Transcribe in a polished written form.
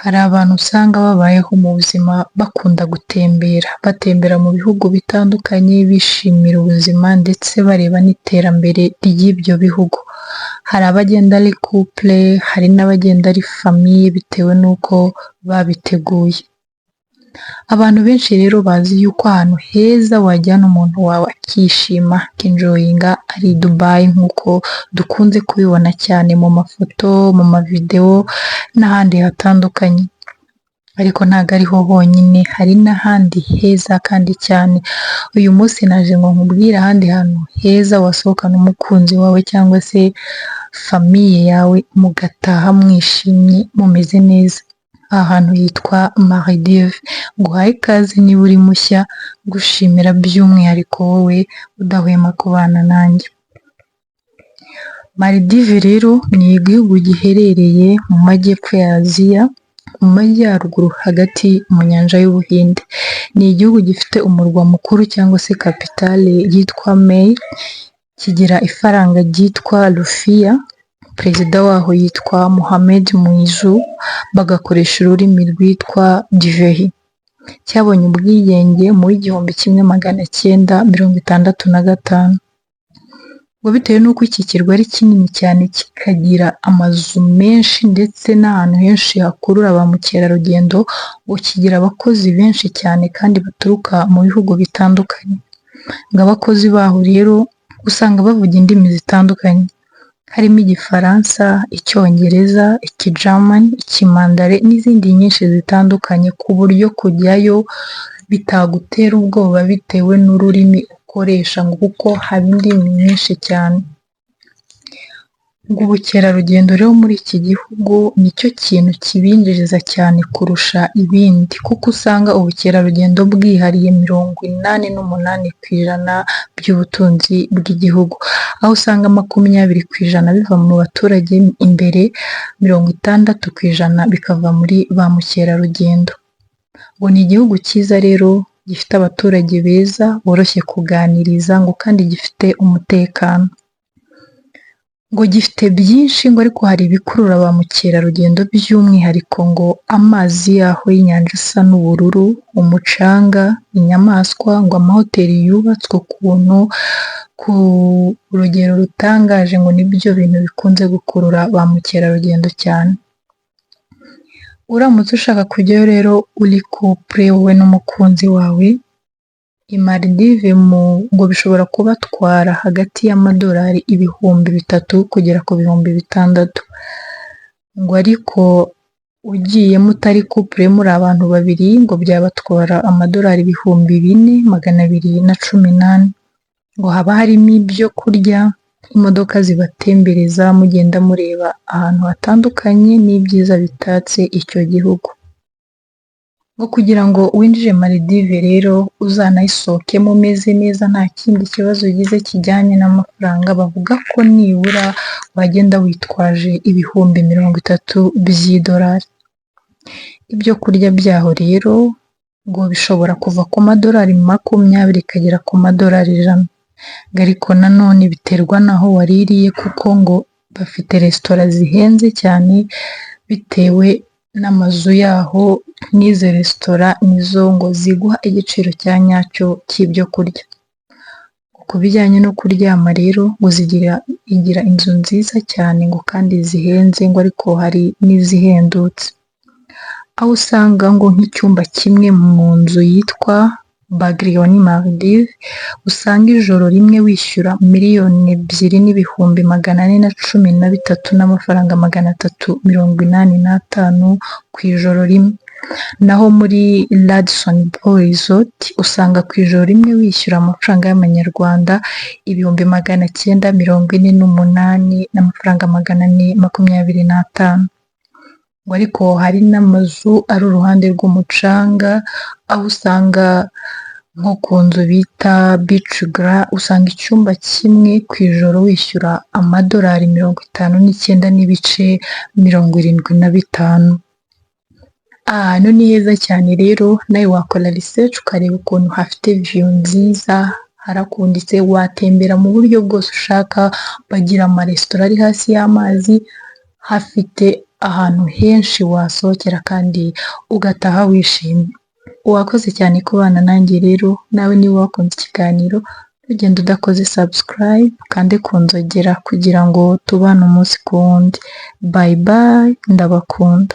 Hari abantu usanga babayeho mu buzima bakunda gutembera, batembera mu bihugu bitandukanye bishimira ubuzima ndetse bareba n'iterambere ry'ibyo bihugu. Hari abagenda ari couple, hari n'abagenda ari famille bitewe n'uko babiteguye. Abantu benshi rero bazi yuko ahantu heza wajyana umuntu wawe akishima, akinjoyinga ari Dubai nk'uko dukunze kubibona cyane mu mafoto, mu mavidewo n'ahandi hatandukanye. Ariko ntabwo ariho honyine, hari n'ahandi heza kandi cyane. Uyu munsi naje ngo nkubwire ahandi hantu heza wasohokana umukunzi wawe cyangwa se famiye yawe mugataha mwishimye mumeze neza. Aha hantu hitwa Maldives. Nguhaye ikaze niba uri mushya, gushimira by'umwihariko wowe udahwema kubana nanjye. Maldives rero ni igihugu giherereye mu majyepfo ya Aziya, mu majyaruguru hagati mu nyanja y'Ubuhinde. Ni igihugu gifite umurwa mukuru cyangwa se kapitale yitwa May, kigira ifaranga ryitwa Rufiya, perezida waho yitwa Mohamed Muizu, bagakoresha ururimi rwitwa Divehi. Cyabonye ubwigenge mu 1965. Ngo bitewe n'uko iki kirwa ari kinini cyane kikagira amazu menshi ndetse n'ahantu henshi hakurura ba mukerarugendo, ngo kigira abakozi benshi cyane kandi baturuka mu bihugu bitandukanye. Ngo abakozi baho rero usanga bavuga indimi zitandukanye, harimo Igifaransa, Icyongereza, Ikijamani, Ikimandare n'izindi nyinshi zitandukanye, ku buryo kujyayo bitagutera ubwoba bitewe n'ururimi ukoresha, ngo kuko haba indimi nyinshi cyane. Ngo ubukerarugendo rero muri iki gihugu nicyo kintu kibinjiriza cyane kurusha ibindi, kuko usanga ubukerarugendo bwihariye 88% by'ubutunzi bw'igihugu, aho usanga 20% biva mu baturage imbere, 60% bikava muri ba mukerarugendo. Ngo ni igihugu cyiza rero gifite abaturage beza boroshye kuganiriza, ngo kandi gifite umutekano. Ngo gifite byinshi, ngo ariko hari ibikurura ba mukerarugendo by'umwihariko, ngo amazi yaho y'inyanja asa n'ubururu, umucanga, inyamaswa, ngo amahoteli yubatswe ukuntu ku rugero rutangaje, ngo nibyo bintu bikunze gukurura ba mukerarugendo cyane. Uramutse ushaka kujyayo rero uri couple wowe n'umukunzi wawe, i Maldives ngo bishobora kubatwara hagati y'amadolari 3,000 kugera ku 6,000. Ngo ariko ugiye mutari couple muri abantu babiri, ngo byabatwara amadolari 4,218. Ngo haba harimo ibyo kurya, imodoka zibatembereza mugenda mureba ahantu hatandukanye n'ibyiza bitatse icyo gihugu. Ngo kugira ngo winjire Maldives rero uzanayisohokemo umeze neza nta kindi kibazo ugize kijyanye n'amafaranga, bavuga ko nibura wagenda witwaje 30,000 by'idolari. Ibyo kurya byaho rero ngo bishobora kuva ku madolari 20 ikagera ku madolari 100. Ariko nanone biterwa naho waririye, kuko ngo bafite resitora zihenze cyane bitewe n'amazu yaho, n'izo resitora nizo ngo ziguha igiciro cya nyacyo cy'ibyo kurya. Ku bijyanye no kuryama rero ngo igira inzu nziza cyane, ngo kandi zihenze, ngo ariko hari n'izihendutse, aho usanga ngo nk'icyumba kimwe mu nzu yitwa Bagrioni Maldives usanga ijoro rimwe wishyura 2,413 n'amafaranga 385 ku ijoro rimwe. Naho muri Radisson Blu Resort usanga ku ijoro rimwe wishyura amafaranga y'amanyarwanda 948 n'amafaranga 425. Ngo ariko hari n'amazu ari uruhande rw'umucanga, aho usanga nko ku nzu bita Beach Gra usanga icyumba kimwe ku ijoro wishyura amadolari 59,75. Ahantu ni heza cyane rero, nawe wakora research ukareba ukuntu hafite view nziza, harakunditse, watembera mu buryo bwose ushaka, bagira amaresitora ari hasi y'amazi, hafite ahantu henshi wasohokera kandi ugataha wishimye. Wakoze cyane kubana nanjye rero, nawe niba wakunze ikiganiro ntugende udakoze subscribe kandi ku nzogera kugira ngo tubane umunsi ku wundi. Bye bye, ndabakunda.